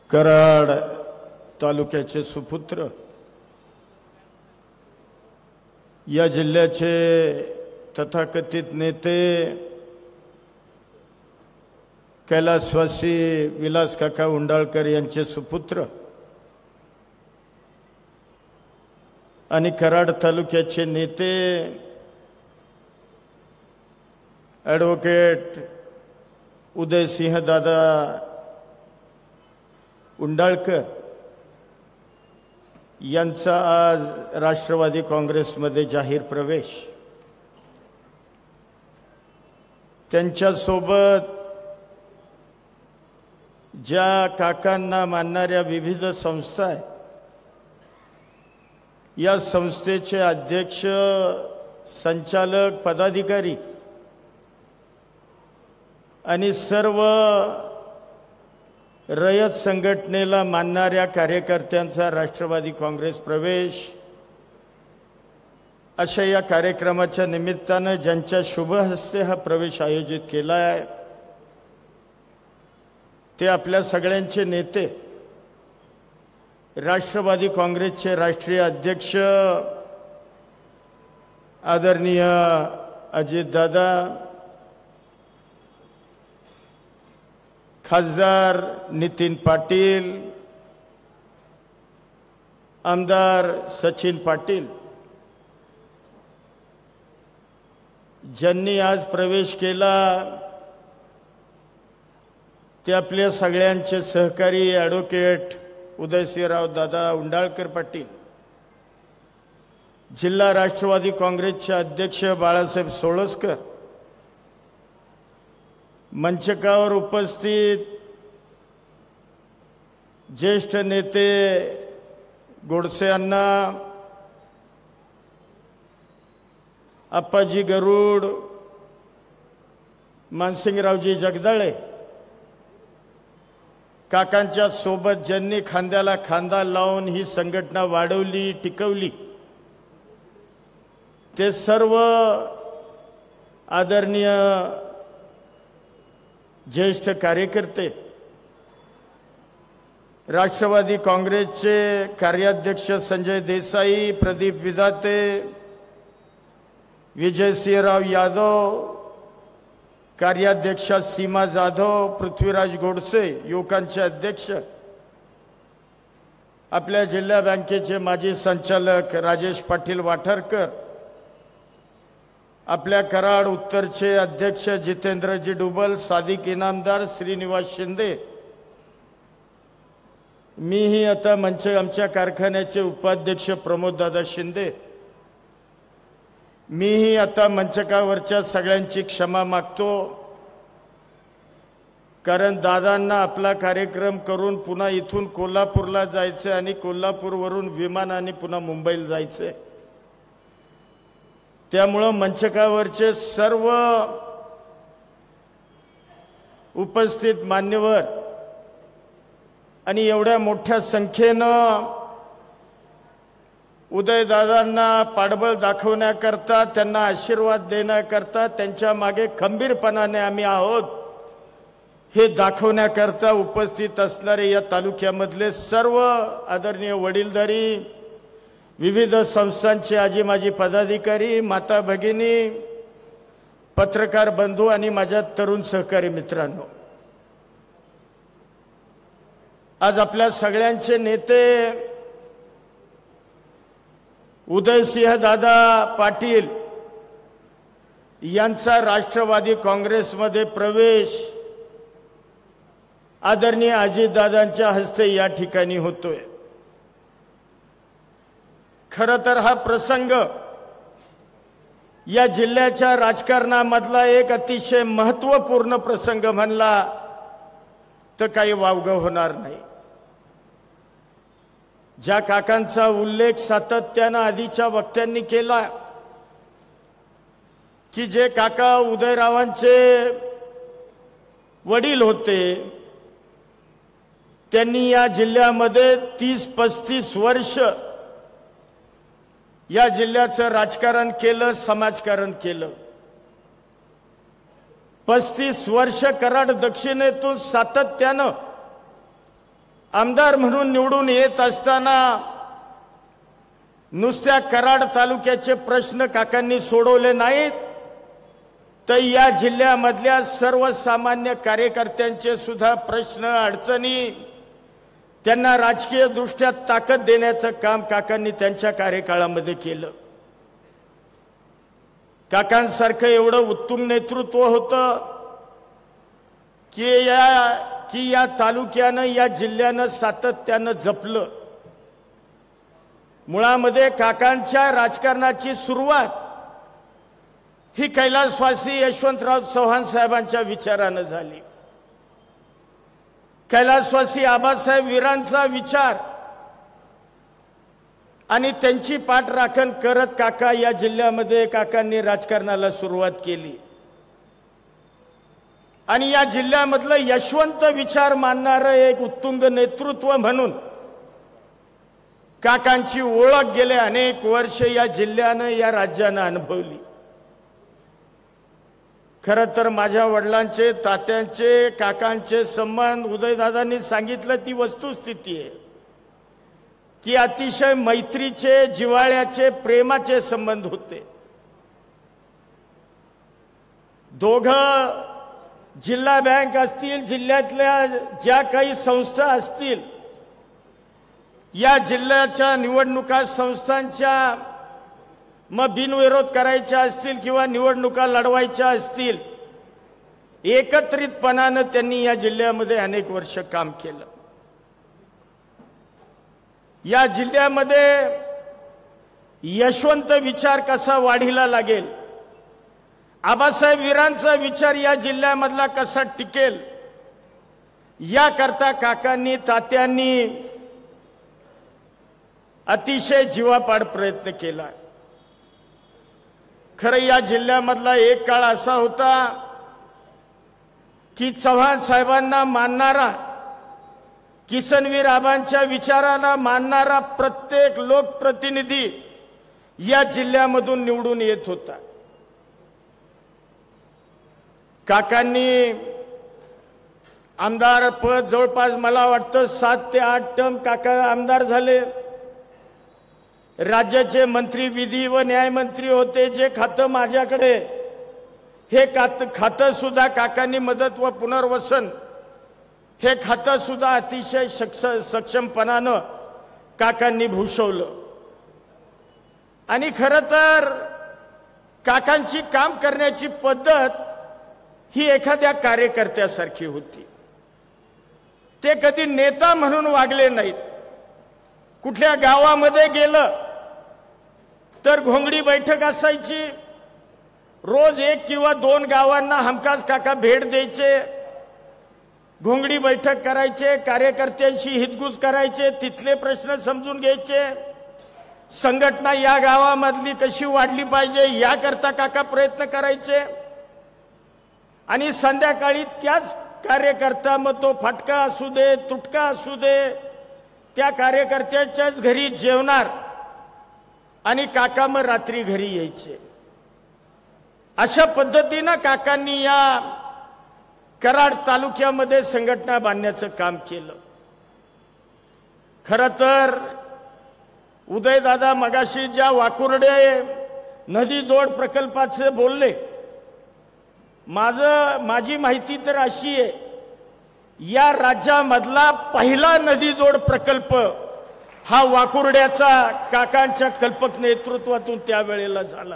कराड तालुक्याचे सुपुत्र, या जिल्ह्याचे तथाकथित नेते कैलासवासी विलास काका उंडाळकर यांचे सुपुत्र आणि कराड तालुक्याचे नेते ॲडव्होकेट उदयसिंह दादा उंडाळकर यांचा आज राष्ट्रवादी काँग्रेसमध्ये जाहीर प्रवेश। त्यांच्यासोबत ज्या काकांना मानणाऱ्या विविध संस्था आहेत, या संस्थेचे अध्यक्ष, संचालक, पदाधिकारी आणि सर्व रयत संघटनेला मानणाऱ्या कार्यकर्त्यांचा राष्ट्रवादी काँग्रेस प्रवेश, अशा या कार्यक्रमाच्या निमित्ताने ज्यांच्या शुभ हस्ते हा प्रवेश आयोजित केला आहे ते आपल्या सगळ्यांचे नेते, राष्ट्रवादी काँग्रेसचे राष्ट्रीय अध्यक्ष आदरणीय अजितदादा, खासदार नितीन पाटील, आमदार सचिन पाटील, ज्यांनी आज प्रवेश केला ते आपल्या सगळ्यांचे सहकारी ॲडव्होकेट उदयसिंहराव दादा उंडाळकर पाटील, जिल्हा राष्ट्रवादी काँग्रेसचे अध्यक्ष बाळासाहेब सोळसकर, मंचकावर उपस्थित ज्येष्ठ नेते गोडसे अण्णा, आप्पाजी गरुड, मानसिंगरावजी जगदाळे, काकांच्या सोबत ज्यांनी खांद्याला खांदा लावून ही संघटना वाढवली, टिकवली, ते सर्व आदरणीय ज्येष्ठ कार्यकर्ते, राष्ट्रवादी काँग्रेसचे कार्याध्यक्ष संजय देसाई, प्रदीप विधाते, विजयसिंहराव यादव, कार्याध्यक्षा सीमा जाधव, पृथ्वीराज गोडसे, युवकांचे अध्यक्ष, आपल्या जिल्हा बँकेचे माजी संचालक राजेश पाटील वाठारकर, आपल्या कराड उत्तरचे अध्यक्ष जितेंद्रजी डुबल, सादिक इनामदार, श्रीनिवास शिंदे, मीही आता आमच्या कारखान्याचे उपाध्यक्ष प्रमोददादा शिंदे, मीही आता मंचकावरच्या सगळ्यांची क्षमा मागतो, कारण दादांना आपला कार्यक्रम करून पुन्हा इथून कोल्हापूरला जायचे आणि कोल्हापूरवरून विमानाने पुन्हा मुंबईला जायचे। त्यामुळे मंचकावरचे सर्व उपस्थित मान्यवर आणि एवढ्या मोठ्या संख्येनं उदयदादांना पाठबळ दाखवण्याकरता, त्यांना आशीर्वाद देण्याकरता, त्यांच्या मागे खंबीरपणाने आम्ही आहोत हे दाखवण्याकरता उपस्थित असणारे या तालुक्यामधले सर्व आदरणीय वडीलधारी, विविध संस्थांचे आजी माजी पदाधिकारी, माता भगिनी, पत्रकार बंधू आणि माझ्या तरुण सहकारी मित्रांनो, आज आपल्या सगळ्यांचे नेते उदयसिंह दादा पाटील यांचा राष्ट्रवादी काँग्रेसमध्ये प्रवेश आदरणीय अजितदादांच्या हस्ते या ठिकाणी होतोय। खरं तर हा प्रसंग या जिल्ह्याच्या राजकारणामधला एक अतिशय महत्त्वपूर्ण प्रसंग म्हणला तर काही वावगं होणार नाही। ज्या काकांचा उल्लेख सातत्याने आधीच्या वक्त्यांनी केला की जे काका उदयरावांचे वडील होते, त्यांनी या जिल्ह्यामध्ये 30-35 वर्ष या जिल्ह्याचं राजकारण केलं, समाजकारण केलं। 35 वर्ष कराड दक्षिणेतून सातत्याने आमदार म्हणून निवडून येत असताना नुसत्या कराड तालुक्याचे प्रश्न काकांनी सोडवले नाहीत, तर या जिल्ह्यामधल्या सर्वसामान्य कार्यकर्त्यांचे सुद्धा प्रश्न अडचणी त्यांना राजकीय दृष्ट्या ताकद देण्याचं काम काकांनी त्यांच्या कार्यकाळामध्ये केलं। काकांसारखं एवढं उत्तम नेतृत्व होतं की या तालुक्यानं या जिल्ह्यानं सातत्यानं जपलं। मुळामध्ये काकांच्या राजकारणाची सुरुवात ही कैलासवासी यशवंतराव चव्हाण साहेबांच्या विचारानं झाली। कैलासवासी आबासाहेब वीरांचा विचार आणि त्यांची पाठराखण करत काका या जिल्ह्यामध्ये काकांनी राजकारणाला सुरुवात केली आणि या जिल्ह्यामधलं यशवंत विचार मानणारं एक उत्तुंग नेतृत्व म्हणून काकांची ओळख गेले अनेक वर्ष या जिल्ह्यानं या राज्यानं अनुभवली। खरं तर माझ्या वडिलांचे तात्यांचे काकांचे संबंध उदयदादांनी सांगितलं ती वस्तुस्थिती आहे की अतिशय मैत्रीचे जिव्हाळ्याचे प्रेमाचे संबंध होते। दोघं जिल्हा बँक असतील, जिल्ह्यातल्या ज्या काही संस्था असतील, या जिल्ह्याच्या निवडणुका संस्थांच्या मग बिनविरोध करायच्या असतील किंवा निवडणुका लढवायच्या असतील, एकत्रितपणानं त्यांनी या जिल्ह्यामध्ये अनेक वर्ष काम केलं। या जिल्ह्यामध्ये यशवंत विचार कसा वाढीला लागेल, आबासाहेब वीरांचा विचार या जिल्ह्यामधला कसा टिकेल, याकरता काकांनी तात्यांनी अतिशय जीवापाड प्रयत्न केला। खरं या जिल्ह्यामधला एक काळ असा होता की चव्हाण साहेबांना मानणारा, किसनवीर आबांच्या विचाराला मानणारा प्रत्येक लोकप्रतिनिधी या जिल्ह्यामधून निवडून येत होता। काकांनी आमदार पद जवळपास मला वाटतं 7 ते 8 टर्म काका आमदार झाले। राज्याचे मंत्री, विधी व न्याय मंत्री होते। जे खातं माझ्याकडे, हे खातं सुद्धा काकांनी मदत व पुनर्वसन हे खातं सुद्धा अतिशय सक्षमपणानं काकांनी भूषवलं। आणि खरं तर काकांची काम करण्याची पद्धत ही एखाद्या कार्यकर्त्यासारखी होती। ते कधी नेता म्हणून वागले नाहीत। कुठल्या गावामध्ये गेलं तर घोंगडी बैठक असायची, रोज 1 किंवा 2 गावांना हमखास काका भेट द्यायचे, घोंगडी बैठक करायचे, कार्यकर्त्यांशी हितगुज करायचे, तिथले प्रश्न समजून घ्यायचे, संघटना या गावामधली कशी वाढली पाहिजे याकरता काका प्रयत्न करायचे। आणि संध्याकाळी त्याच कार्यकर्ता, मग तो फाटका असू दे तुटका असू दे, त्या कार्यकर्त्याच्याच घरी जेवणार आणि काका मग रात्री घरी यायचे। अशा पद्धतीनं काकांनी या कराड तालुक्यामध्ये संघटना बांधण्याचं काम केलं। खरं तर उदयदादा मगाशी ज्या वाकुर्डे नदी जोड प्रकल्पाचे बोलले, माझी माहिती तर अशी आहे, या राज्यामधला पहिला नदी जोड प्रकल्प हा वाकुर्ड्याचा काकांच्या कल्पक नेतृत्वातून त्यावेळेला झाला।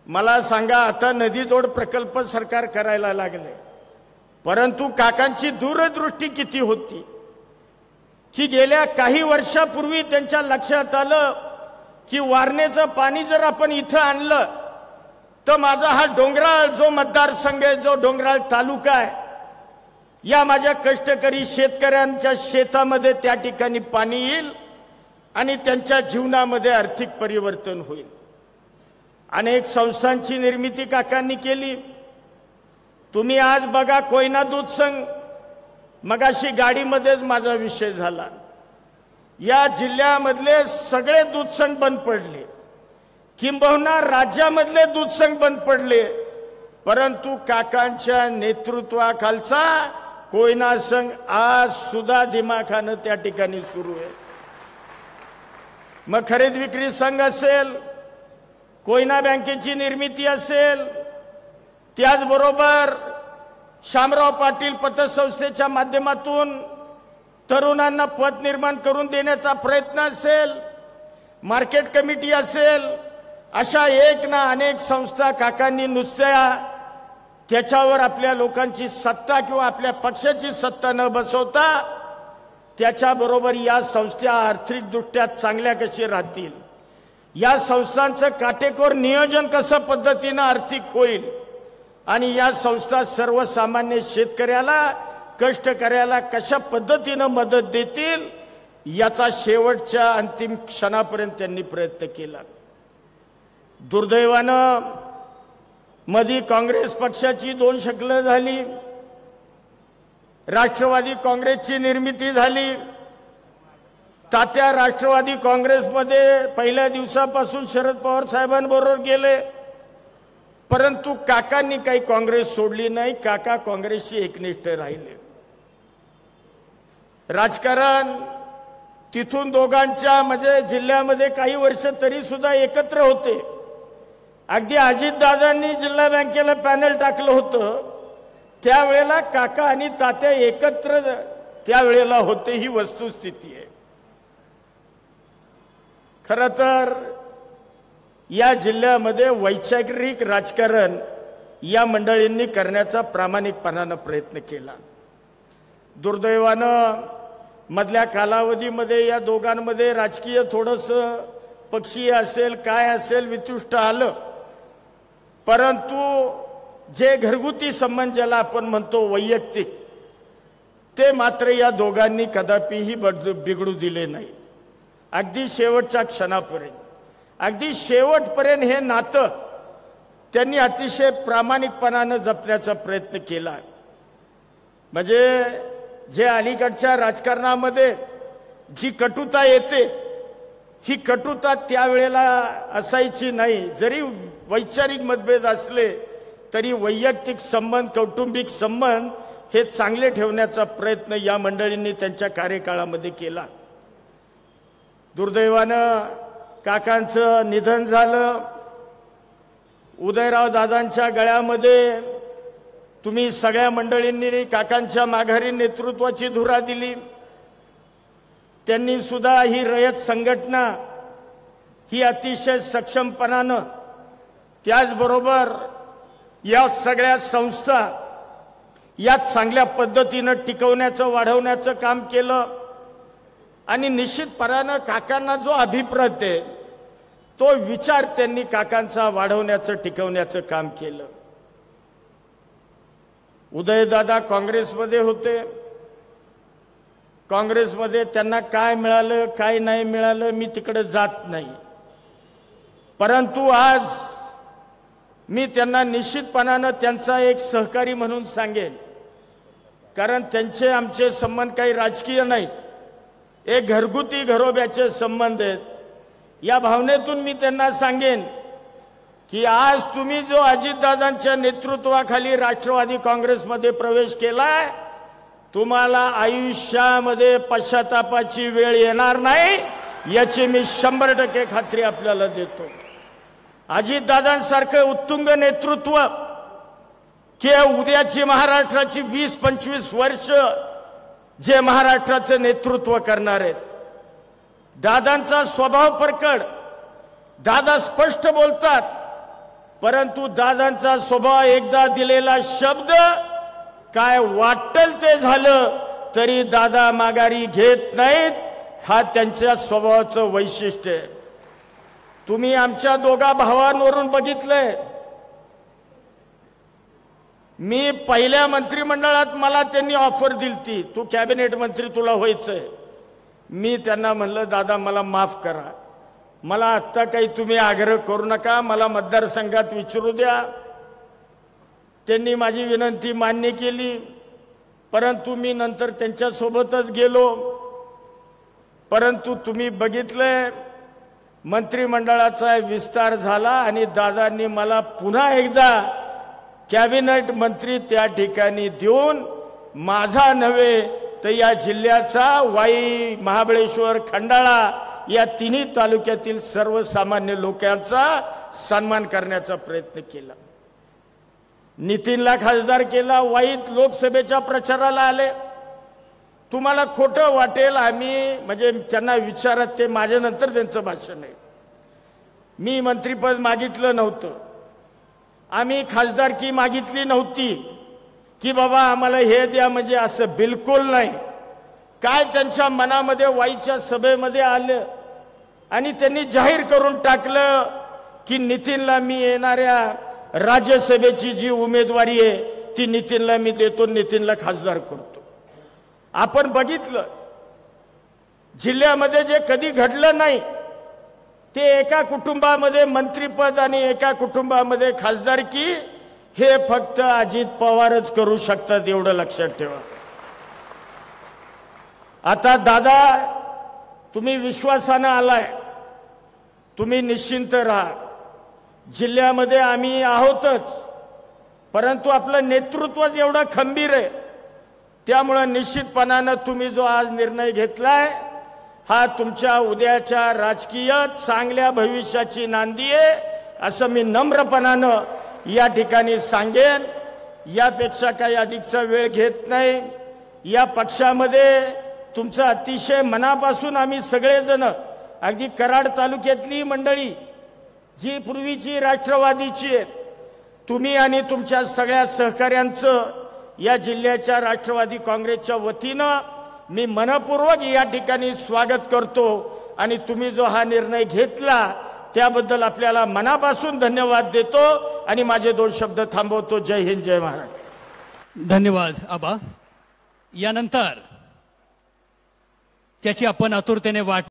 मला सांगा, आता नदी जोड प्रकल्प सरकार करायला लागले, परंतु काकांची दूरदृष्टी किती होती की गेल्या काही वर्षापूर्वी त्यांच्या लक्षात आलं की वारणेचं पाणी जर आपण इथं आणलं तर माझा हा डोंगराळ जो मतदारसंघ आहे, जो डोंगराळ तालुका आहे, या माझ्या कष्टकरी शेतकऱ्यांच्या शेतामध्ये त्या ठिकाणी पाणी येईल आणि त्यांच्या जीवनामध्ये आर्थिक परिवर्तन होईल। अनेक संस्थांची निर्मिती काकांनी केली। तुम्ही आज बघा कोयना दूध संघ, मगाशी गाडीमध्येच माझा विषय झाला, या जिल्ह्यामधले सगळे दूध संघ बंद पडले, किंबहुना राज्यामधले दूध संघ बंद पडले, परंतु काकांच्या नेतृत्वाखालचा कोयना संघ आज सुद्धा दिमाखानं त्या ठिकाणी सुरू आहे। मग खरेदी विक्री संघ असेल, कोयना बँकेची निर्मिती असेल, त्याचबरोबर शामराव पाटील पतसंस्थेच्या माध्यमातून तरुणांना पद निर्माण करून देण्याचा प्रयत्न असेल, मार्केट कमिटी असेल, अशा एक ना अनेक संस्था काकांनी नुसत्या त्याच्यावर आपल्या लोकांची सत्ता किंवा आपल्या पक्षाची सत्ता न बसवता त्याच्याबरोबर या संस्था आर्थिकदृष्ट्या चांगल्या कशी राहतील, या संस्थांचं काटेकोर नियोजन कसं पद्धतीनं आर्थिक होईल आणि या संस्था सर्वसामान्य शेतकऱ्याला कष्टकऱ्याला कशा पद्धतीनं मदत देतील याचा शेवटच्या अंतिम क्षणापर्यंत त्यांनी प्रयत्न केला। दुर्दैवानं मधी काँग्रेस पक्षाची दोन शकलं झाली, राष्ट्रवादी काँग्रेसची निर्मिती झाली। तात्या राष्ट्रवादी काँग्रेसमध्ये पहिल्या दिवसापासून शरद पवार साहेबांबरोबर गेले, परंतु काकांनी काही काँग्रेस सोडली नाही, काका काँग्रेसशी एकनिष्ठ राहिले। राजकारण तिथून दोघांच्या म्हणजे जिल्ह्यामध्ये काही वर्ष तरी सुद्धा एकत्र होते। अगदी अजितदादांनी जिल्हा बँकेला पॅनल टाकलं होतं, त्यावेळेला काका आणि तात्या एकत्र त्यावेळेला होते, ही वस्तुस्थिती आहे। खरं तर या जिल्ह्यामध्ये वैचारिक राजकारण या मंडळींनी करण्याचा प्रामाणिकपणाने प्रयत्न केला। दुर्दैवानं मधल्या कालावधीमध्ये या दोघांमध्ये राजकीय थोडंसं पक्षीय असेल काय असेल वितुष्ट आलं, परंतु जे घरगुती संबंध ज्याला आपण म्हणतो वैयक्तिक, ते मात्र या दोघांनी कदापिही बिघडू दिले नाही। अगदी शेवटच्या क्षणापर्यंत, अगदी शेवटपर्यंत हे नातं त्यांनी अतिशय प्रामाणिकपणाने जपण्याचा प्रयत्न केला। म्हणजे जे अलीकडच्या राजकारणामध्ये जी कटुता येते, ही कटुता त्यावेळेला असायची नाही। जरी वैचारिक मतभेद असले तरी वैयक्तिक संबंध, कौटुंबिक संबंध हे चांगले ठेवण्याचा प्रयत्न या मंडळींनी त्यांच्या कार्यकाळामध्ये केला। दुर्दैवानं काकांचं निधन झालं। उदयराव दादांच्या गळ्यामध्ये तुम्ही सगळ्या मंडळींनी काकांच्या माघारी नेतृत्वाची धुरा दिली। त्यांनी सुद्धा ही रयत संघटना ही अतिशय सक्षमपणानं, त्याचबरोबर या सगळ्या संस्था या चांगल्या पद्धतीनं टिकवण्याचं वाढवण्याचं काम केलं आणि निश्चितपणानं काकांना जो अभिप्राय आहे तो विचार त्यांनी काकांचा वाढवण्याचं टिकवण्याचं काम केलं। उदयदादा काँग्रेसमध्ये होते, काँग्रेसमध्ये त्यांना काय मिळालं काय नाही मिळालं मी तिकडे जात नाही, परंतु आज मी त्यांना निश्चितपणानं त्यांचा एक सहकारी म्हणून सांगेन, कारण त्यांचे आमचे संबंध काही राजकीय नाहीत, एक घरगुती घरोब्याचे संबंध आहेत। या भावनेतून मी त्यांना सांगेन की आज तुम्ही जो अजितदादांच्या नेतृत्वाखाली राष्ट्रवादी काँग्रेसमध्ये प्रवेश केलाय, तुम्हाला आयुष्यामध्ये पश्चातापाची वेळ येणार नाही, याची मी 100% खात्री आपल्याला देतो। अजितदादांसारखं उत्तुंग नेतृत्व की उद्याची महाराष्ट्राची 20-25 वर्ष जे महाराष्ट्राचं नेतृत्व करणार आहेत। दादांचा स्वभाव प्रकट, दादा स्पष्ट बोलतात, परंतु दादांचा स्वभाव एकदा दिलेला शब्द काय वाटेल ते झालं तरी दादा माघारी घेत नाहीत, हा त्यांच्या स्वभावाचं वैशिष्ट्य आहे। तुम्ही आमच्या दोघा भावांवरून बघितलंय, मी पहिल्या मंत्रिमंडळात मला त्यांनी ऑफर दिलती, तू कॅबिनेट मंत्री तुला व्हायचंय। मी त्यांना म्हणलं दादा मला माफ करा, मला आत्ता काही तुम्ही आग्रह करू नका, मला मतदारसंघात विचारू द्या। त्यांनी माझी विनंती मान्य केली, परंतु मी नंतर त्यांच्या सोबतच गेलो। परंतु तुम्ही बघितलंय मंत्रिमंडळाचा विस्तार झाला आणि दादांनी मला पुन्हा एकदा कॅबिनेट मंत्री त्या ठिकाणी देऊन माझा नव्हे तर या जिल्ह्याचा, वाई, महाबळेश्वर, खंडाळा या तिन्ही तालुक्यातील सर्वसामान्य लोकांचा सन्मान करण्याचा प्रयत्न केला. नितीनला खासदार केला, वाईत लोकसभेच्या प्रचाराला आले. तुम्हाला खोटं वाटेल, आम्ही म्हणजे त्यांना विचारत, ते माझ्यानंतर त्यांचं भाषण आहे. मी मंत्रिपद मागितलं नव्हतं, आम्ही खासदारकी मागितली नव्हती की बाबा आम्हाला हे द्या, म्हणजे असं बिलकुल नाही. काय त्यांच्या मनामध्ये वाईच्या सभेमध्ये आलं आणि त्यांनी जाहीर करून टाकलं की नितीनला मी येणाऱ्या राज्यसभेची जी उमेदवारी आहे ती नितीनला मी देतो, नितीनला खासदार करतो. आपण बघितलं जिल्ह्यामध्ये जे कधी घडलं नाही ते, एका कुटुंबामध्ये मंत्रिपद आणि एका कुटुंबामध्ये खासदारकी, हे फक्त अजित पवारच करू शकतात, एवढं लक्षात ठेवा. आता दादा तुम्ही विश्वासानं आलाय, तुम्ही निश्चिंत राहा. जिल्ह्यामध्ये आम्ही आहोतच, परंतु आपलं नेतृत्वच एवढं खंबीर आहे, त्यामुळे निश्चितपणानं तुम्ही जो आज निर्णय घेतलाय हा तुमच्या उद्याच्या राजकीय चांगल्या भविष्याची नांदी आहे, असं मी नम्रपणानं या ठिकाणी सांगेन. यापेक्षा काही अधिकचा वेळ घेत नाही. या पक्षामध्ये तुमचं अतिशय मनापासून आम्ही सगळेजण, अगदी कराड तालुक्यातली मंडळी जी पूर्वीची राष्ट्रवादीची आहेत, तुम्ही आणि तुमच्या सगळ्या सहकाऱ्यांचं या जिल्ह्याच्या राष्ट्रवादी काँग्रेसच्या वतीनं मी मनपूर्वक या ठिकाणी स्वागत करतो. आणि तुम्ही जो हा निर्णय घेतला त्याबद्दल आपल्याला मनापासून धन्यवाद देतो आणि माझे 2 शब्द थांबवतो. जय हिंद, जय महाराष्ट्र. धन्यवाद आबा. यानंतर ज्याची आपण आतुरतेने वाट